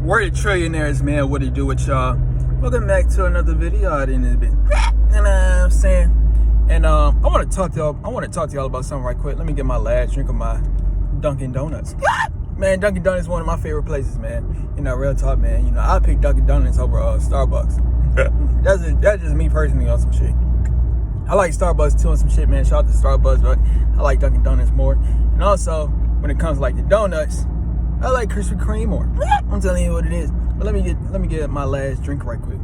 Word trillionaires, man. What it do with y'all? Welcome back to another video. I didn't bit. You know what I'm saying? And I want to talk to y'all about something right quick. Let me get my last drink of my Dunkin' Donuts. Man, Dunkin' Donuts is one of my favorite places, man. You know, real talk, man. You know, I pick Dunkin' Donuts over Starbucks. That's just me personally on some shit. I like Starbucks too on some shit, man. Shout out to Starbucks, but I like Dunkin' Donuts more. And also, when it comes to like the donuts, I like Krispy Kreme more. I'm telling you what it is. But let me get my last drink right quick.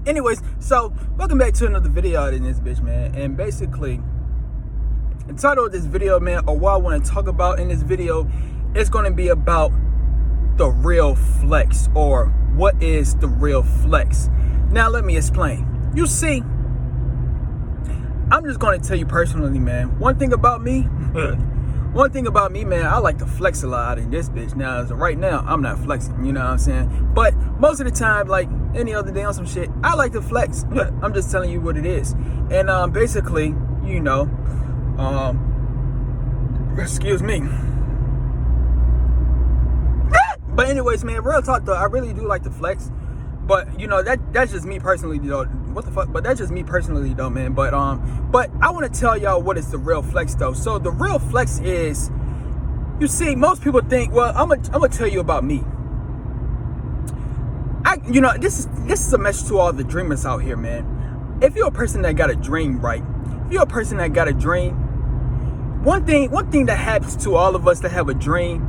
Anyways, so welcome back to another video out in this bitch, man. And basically, the title of this video, man, or what I want to talk about in this video, is going to be about the real flex, or what is the real flex. Now let me explain. You see, I'm just going to tell you personally, man, one thing about me, man, I like to flex a lot in this bitch. Now, as of right now, I'm not flexing, you know what I'm saying? But most of the time, like any other day on some shit, I like to flex. I'm just telling you what it is. And basically, you know, excuse me. But anyways, man, real talk though, I really do like to flex. But you know, that's just me personally though. What the fuck? But that's just me personally though, man. But I want to tell y'all what is the real flex though. So the real flex is, you see, most people think, well, I'm gonna tell you about me. You know, this is a message to all the dreamers out here, man. If you're a person that got a dream, right? If you're a person that got a dream, one thing that happens to all of us that have a dream,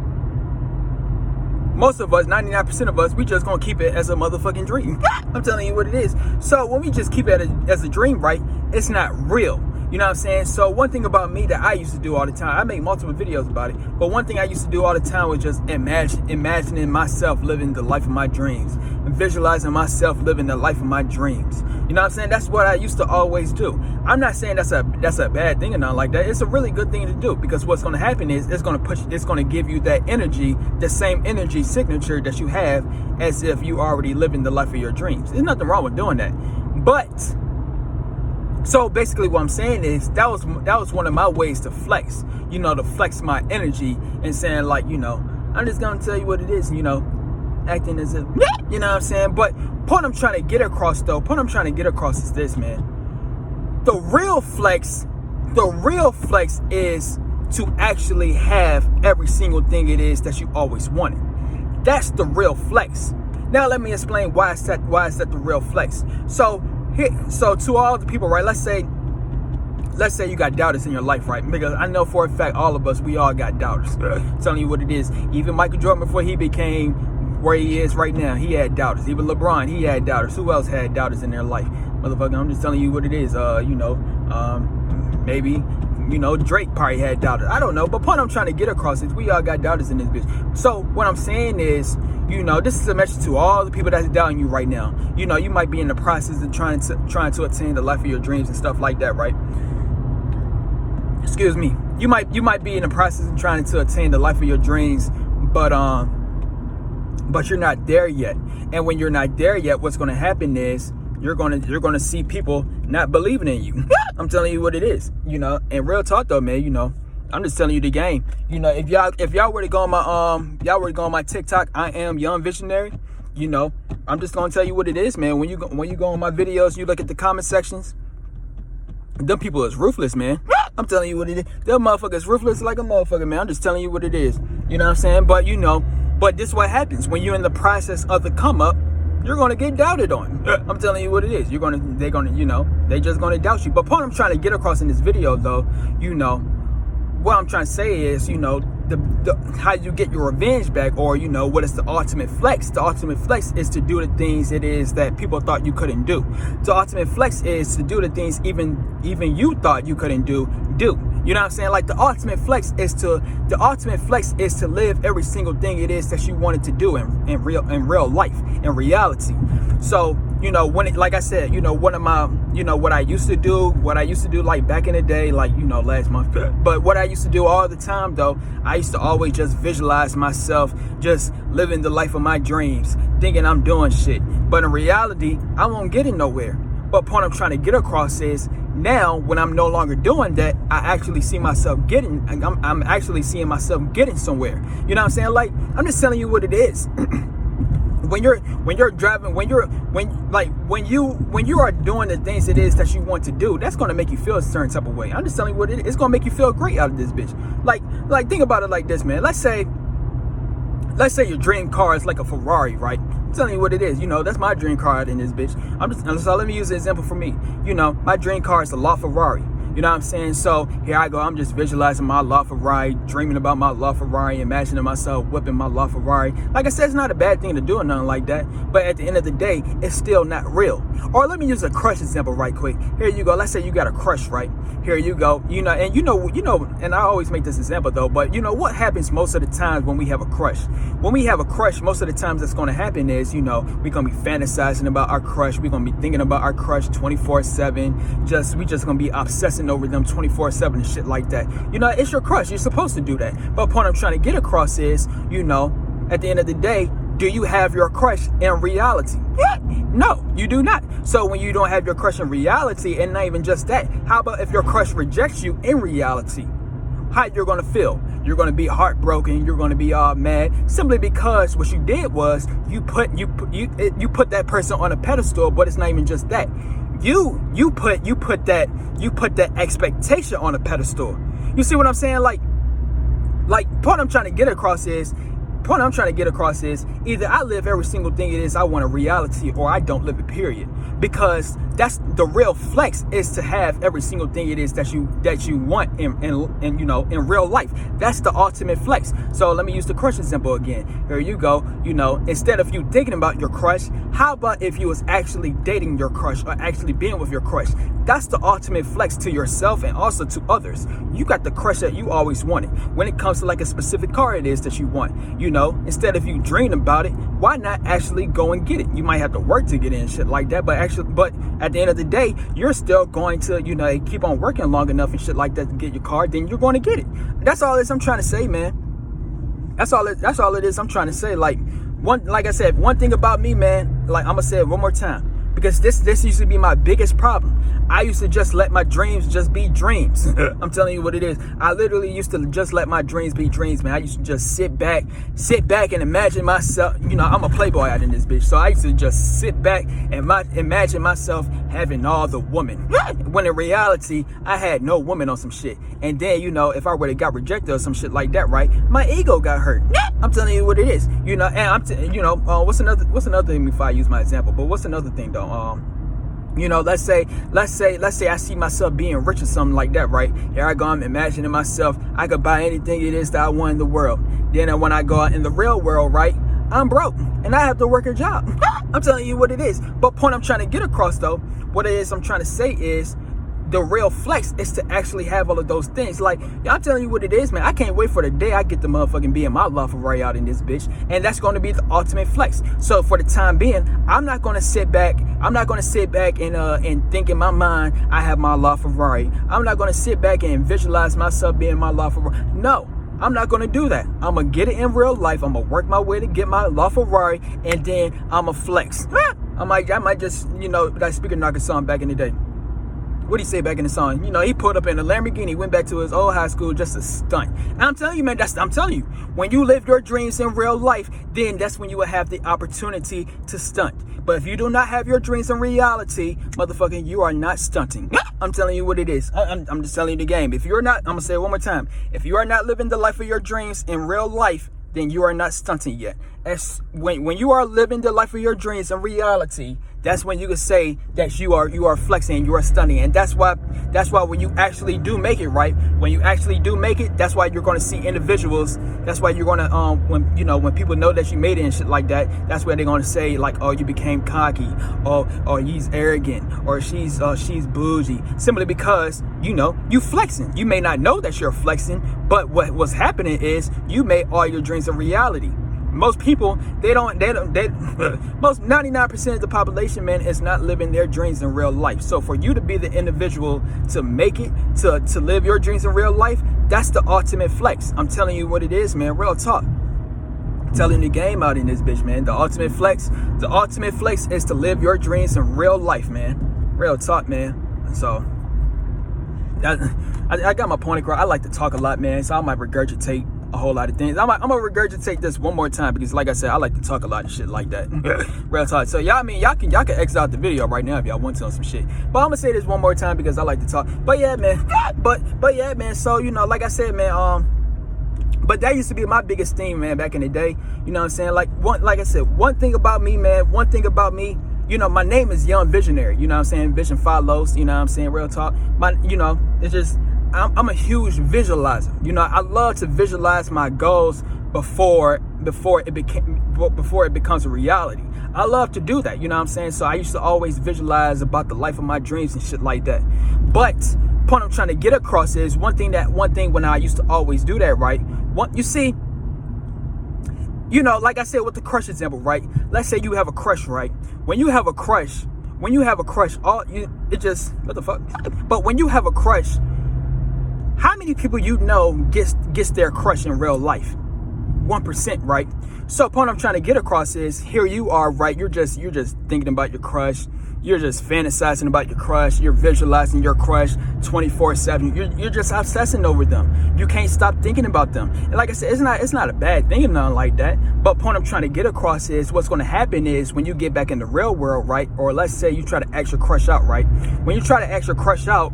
most of us, 99% of us, we just gonna keep it as a motherfucking dream. I'm telling you what it is. So when we just keep it as a dream, right, it's not real. You know what I'm saying? So one thing about me that I used to do all the time, I make multiple videos about it, but one thing I used to do all the time was just imagining myself living the life of my dreams, and visualizing myself living the life of my dreams. You know what I'm saying? That's what I used to always do. I'm not saying that's a bad thing or nothing like that. It's a really good thing to do, because what's going to happen is it's going to give you that energy, the same energy signature that you have as if you already living the life of your dreams. There's nothing wrong with doing that. But so basically what I'm saying is that was one of my ways to flex, you know, to flex my energy and saying like, you know, I'm just going to tell you what it is, you know, acting as if, you know what I'm saying? But point I'm trying to get across is this, man. The real flex is to actually have every single thing it is that you always wanted. That's the real flex. Now let me explain why is that the real flex. So to all the people, right, let's say you got doubters in your life, right? Because I know for a fact all of us, we all got doubters. Telling you what it is. Even Michael Jordan, before he became where he is right now, he had doubters. Even LeBron, he had doubters. Who else had doubters in their life? Motherfucker, I'm just telling you what it is. You know, maybe, you know, Drake probably had doubters. I don't know. But point I'm trying to get across is we all got doubters in this bitch. So what I'm saying is, you know, this is a message to all the people that's doubting you right now. You know, you might be in the process of trying to attain the life of your dreams and stuff like that, right? Excuse me. You might be in the process of trying to attain the life of your dreams, but you're not there yet. And when you're not there yet, what's going to happen is you're going to see people not believing in you. I'm telling you what it is, you know. And real talk though, man, you know, I'm just telling you the game. You know, if y'all were to go on my TikTok, I am Young Visionary. You know, I'm just gonna tell you what it is, man. When you go on my videos, you look at the comment sections. Them people is ruthless, man. I'm telling you what it is. Them motherfuckers ruthless like a motherfucker, man. I'm just telling you what it is. You know what I'm saying? But you know, this is what happens when you're in the process of the come up. You're gonna get doubted on. I'm telling you what it is. They're gonna, you know, they just gonna doubt you. But point I'm trying to get across in this video, though, you know, what I'm trying to say is, you know, how you get your revenge back, or, you know, what is the ultimate flex? The ultimate flex is to do the things it is that people thought you couldn't do. The ultimate flex is to do the things even you thought you couldn't do. You know what I'm saying? Like the ultimate flex is to live every single thing it is that you wanted to do in real life, in reality. So, you know, like I said, you know, one of my, you know, what I used to do like back in the day, like, you know, last month, but what I used to do all the time though, I used to always just visualize myself just living the life of my dreams, thinking I'm doing shit. But in reality, I won't get it nowhere. But point I'm trying to get across is Now, when I'm no longer doing that, I actually see myself I'm actually seeing myself getting somewhere. You know what I'm saying? Like, I'm just telling you what it is. When you're driving, when you are doing the things it is that you want to do, that's gonna make you feel a certain type of way. I'm just telling you what it is. It's gonna make you feel great out of this bitch. Like think about it like this, man. Let's say your dream car is like a Ferrari, right? I'm telling you what it is. You know, that's my dream car in this bitch. So let me use an example for me. You know, my dream car is a LaFerrari. You know what I'm saying? So here I go. I'm just visualizing my LaFerrari, dreaming about my LaFerrari, imagining myself whipping my LaFerrari. Like I said, it's not a bad thing to do or nothing like that. But at the end of the day, it's still not real. Or let me use a crush example right quick. Here you go. Let's say you got a crush, right? Here you go. You know, and I always make this example though, but you know what happens most of the times when we have a crush? When we have a crush, most of the times that's going to happen is, you know, we're going to be fantasizing about our crush. We're going to be thinking about our crush 24/7. We just going to be obsessing over them 24/7 and shit like that. You know, it's your crush. You're supposed to do that. But the point I'm trying to get across is, you know, at the end of the day, do you have your crush in reality? Yeah. No, you do not. So when you don't have your crush in reality, and not even just that, how about if your crush rejects you in reality? How you're going to feel? You're going to be heartbroken. You're going to be all mad simply because what you did was you put that person on a pedestal. But it's not even just that. You put that expectation on a pedestal. You see what I'm saying? Like point I'm trying to get across is either I live every single thing it is I want in reality, or I don't live it, period. Because that's the real flex, is to have every single thing it is that you want in you know, in real life. That's the ultimate flex. So let me use the crush example again. Here you go. You know, instead of you thinking about your crush, how about if you was actually dating your crush or actually being with your crush? That's the ultimate flex to yourself and also to others. You got the crush that you always wanted. When it comes to like a specific car it is that you want, you know, instead of you dreaming about it, why not actually go and get it? You might have to work to get it and shit like that, but at the end of the day, you're still going to, you know, keep on working long enough and shit like that to get your car, then you're going to get it. That's all it is I'm trying to say, man. That's all it is I'm trying to say. Like I said, one thing about me, man, like I'm gonna say it one more time, because this used to be my biggest problem. I used to just let my dreams just be dreams. I'm telling you what it is. I literally used to just let my dreams be dreams, man. I used to just sit back and imagine myself. You know, I'm a playboy out in this bitch, so I used to just sit back and imagine myself having all the women. When in reality, I had no woman on some shit. And then, you know, if I would have got rejected or some shit like that, right, my ego got hurt. I'm telling you what it is. You know, and what's another thing before I use my example? But what's another thing though? You know, let's say I see myself being rich or something like that, right? Here I go, I'm imagining myself, I could buy anything it is that I want in the world. Then when I go out in the real world, right, I'm broke and I have to work a job. I'm telling you what it is. But point I'm trying to get across though, what it is I'm trying to say is, the real flex is to actually have all of those things. Like, I'm telling you what it is, man. I can't wait for the day I get the motherfucking being my LaFerrari out in this bitch. And that's going to be the ultimate flex. So for the time being, I'm not going to sit back. I'm not going to sit back and think in my mind, I have my LaFerrari. I'm not going to sit back and visualize myself being my LaFerrari. No. I'm not going to do that. I'm going to get it in real life. I'm going to work my way to get my LaFerrari, and then I'm going to flex. I might just, you know, that Speaker Knocker song back in the day. What do you say back in the song? You know, he pulled up in a Lamborghini, went back to his old high school just to stunt. And I'm telling you, man, I'm telling you, when you live your dreams in real life, then that's when you will have the opportunity to stunt. But if you do not have your dreams in reality, motherfucker, you are not stunting. I'm telling you what it is. I'm just telling you the game. If you're not, I'm going to say it one more time. If you are not living the life of your dreams in real life, then you are not stunting yet. As when you are living the life of your dreams in reality, that's when you can say that you are flexing, you are stunning. And that's why when you actually do make it, right, when you actually do make it, that's why you're going to see individuals. That's why you're going to when people know that you made it and shit like that, that's where they're going to say like, oh, you became cocky, or he's arrogant, or she's bougie, simply because, you know, you flexing. You may not know that you're flexing, but what's happening is you made all your dreams a reality. Most people, most 99% of the population, man, is not living their dreams in real life. So for you to be the individual to make it, to live your dreams in real life, that's the ultimate flex. I'm telling you what it is, man. Real talk. Telling the game out in this bitch, man. The ultimate flex is to live your dreams in real life, man. Real talk, man. So I got my point across. I like to talk a lot, man, so I might regurgitate a whole lot of things. I'm gonna regurgitate this one more time because, like I said, I like to talk a lot of shit like that. Real talk. So y'all can exit out the video right now if y'all want to on some shit. But I'm gonna say this one more time because I like to talk. But yeah, man. But yeah, man. So like I said, man. But that used to be my biggest theme, man, back in the day. You know what I'm saying? Like I said, one thing about me, man. One thing about me. My name is Young Visionary. You know what I'm saying? Vision follows. You know what I'm saying? Real talk. It's just. I'm a huge visualizer. I love to visualize my goals before it becomes a reality. I love to do that. You know what I'm saying? So I used to always visualize about the life of my dreams and shit like that. But point I'm trying to get across is one thing when I used to always do that, right? Like I said with the crush example, right? Let's say you have a crush, right? When you have a crush, what the fuck? But when you have a crush, how many people gets their crush in real life? 1%, right? So point I'm trying to get across is here you are, right? You're just thinking about your crush. You're just fantasizing about your crush. You're visualizing your crush 24/7. You're just obsessing over them. You can't stop thinking about them. And like I said, it's not a bad thing or nothing like that. But point I'm trying to get across is what's going to happen is when you get back in the real world, right? Or let's say you try to ask your crush out, right? When you try to ask your crush out,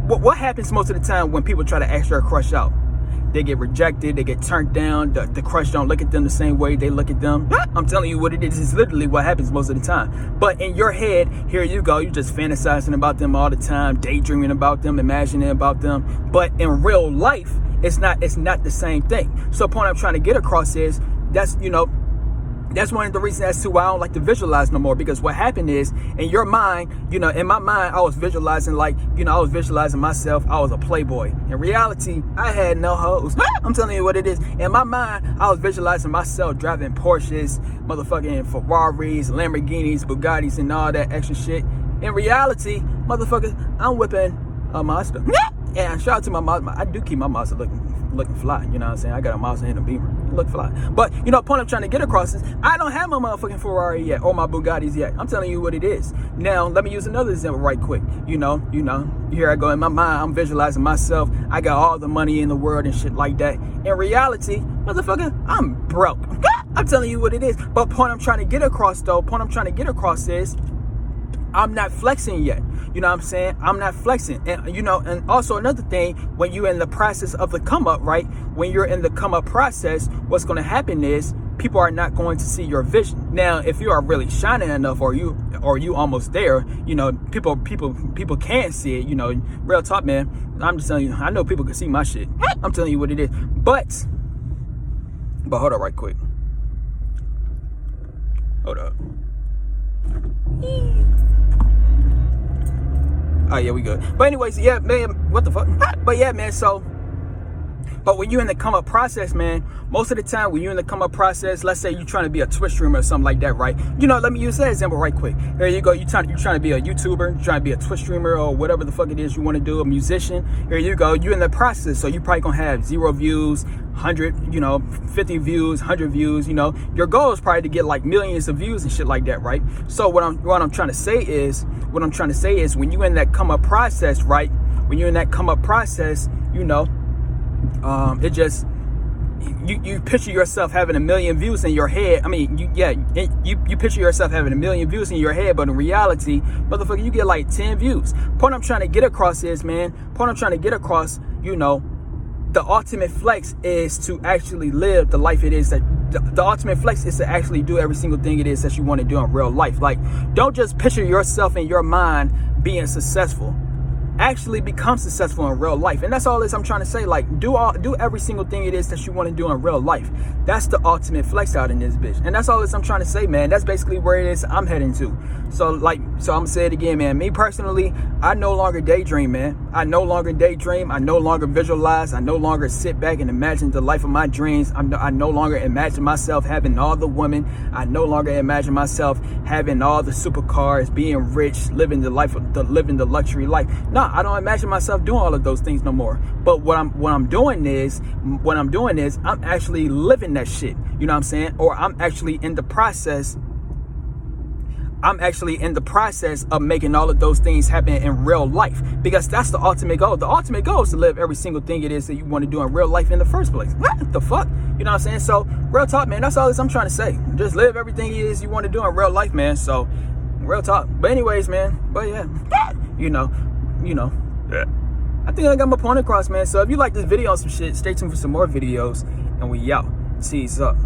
what happens most of the time when people try to ask their crush out? They get rejected, they get turned down, the crush don't look at them the same way they look at them. I'm telling you what it is. It's literally what happens most of the time. But in your head, here you go, you're just fantasizing about them all the time, daydreaming about them, imagining about them. But in real life, it's not the same thing. So the point I'm trying to get across is that's one of the reasons as to why I don't like to visualize no more, because what happened is in your mind, in my mind, I was visualizing myself. I was a playboy. In reality, I had no hoes. I'm telling you what it is. In my mind, I was visualizing myself driving Porsches, motherfucking Ferraris, Lamborghinis, Bugattis, and all that extra shit. In reality, motherfuckers, I'm whipping a Mazda. And shout out to my Mazda. I do keep my Mazda looking fly. You know what I'm saying? I got a Mazda and a Beamer. Look fly. But point I'm trying to get across is I don't have my motherfucking Ferrari yet or my Bugattis yet. I'm telling you what it is. Now let me use another example right quick. Here I go in my mind. I'm visualizing myself. I got all the money in the world and shit like that. In reality, motherfucker, I'm broke. I'm telling you what it is. But point I'm trying to get across is I'm not flexing yet. You know what I'm saying? I'm not flexing. And, and also another thing, when you're in the process of the come up, right? When you're in the come up process, what's going to happen is people are not going to see your vision. Now, if you are really shining enough or you almost there, people can see it, real talk, man. I'm just telling you, I know people can see my shit. I'm telling you what it is. But hold up right quick. Hold up. Oh yeah, we good. But anyways, yeah, man, what the fuck? But yeah, man, but when you're in the come up process, man, most of the time when you're in the come up process, let's say you're trying to be a Twitch streamer or something like that, right? Let me use that example right quick. There you go. You're trying to be a YouTuber, you're trying to be a Twitch streamer or whatever the fuck it is you want to do, a musician. Here you go. You're in the process, so you probably gonna have 0 views, 100, 50 views, 100 views. Your goal is probably to get like millions of views and shit like that, right? So what I'm trying to say is when you're in that come up process, right? When you're in that come up process, it just you picture yourself having 1 million views in your head. I mean, you picture yourself having 1 million views in your head, but in reality, motherfucker, you get like 10 views. Point I'm trying to get across is, man. The ultimate flex is to actually live the life it is that the ultimate flex is to actually do every single thing it is that you want to do in real life. Like, don't just picture yourself in your mind being successful. Actually become successful in real life. And that's all this I'm trying to say. Like, do every single thing it is that you want to do in real life. That's the ultimate flex out in this bitch. And that's all this I'm trying to say, man. That's basically where it is I'm heading to. So I'm gonna say it again, man. Me personally, I no longer daydream, man. I no longer daydream. I no longer visualize. I no longer sit back and imagine the life of my dreams. I no longer imagine myself having all the women. I no longer imagine myself having all the supercars, being rich, living the luxury life. No, I don't imagine myself doing all of those things no more. But what I'm doing is I'm actually living that shit. You know what I'm saying? Or I'm actually in the process I'm actually in the process of making all of those things happen in real life, because that's the ultimate goal. The ultimate goal is to live every single thing it is that you want to do in real life in the first place. What the fuck? You know what I'm saying? So real talk, man, that's all I'm trying to say. Just live everything it is you want to do in real life, man. So real talk. But anyways, man, but yeah, you know, yeah. I think I got my point across, man. So if you like this video on some shit, stay tuned for some more videos, and we out. Tease up.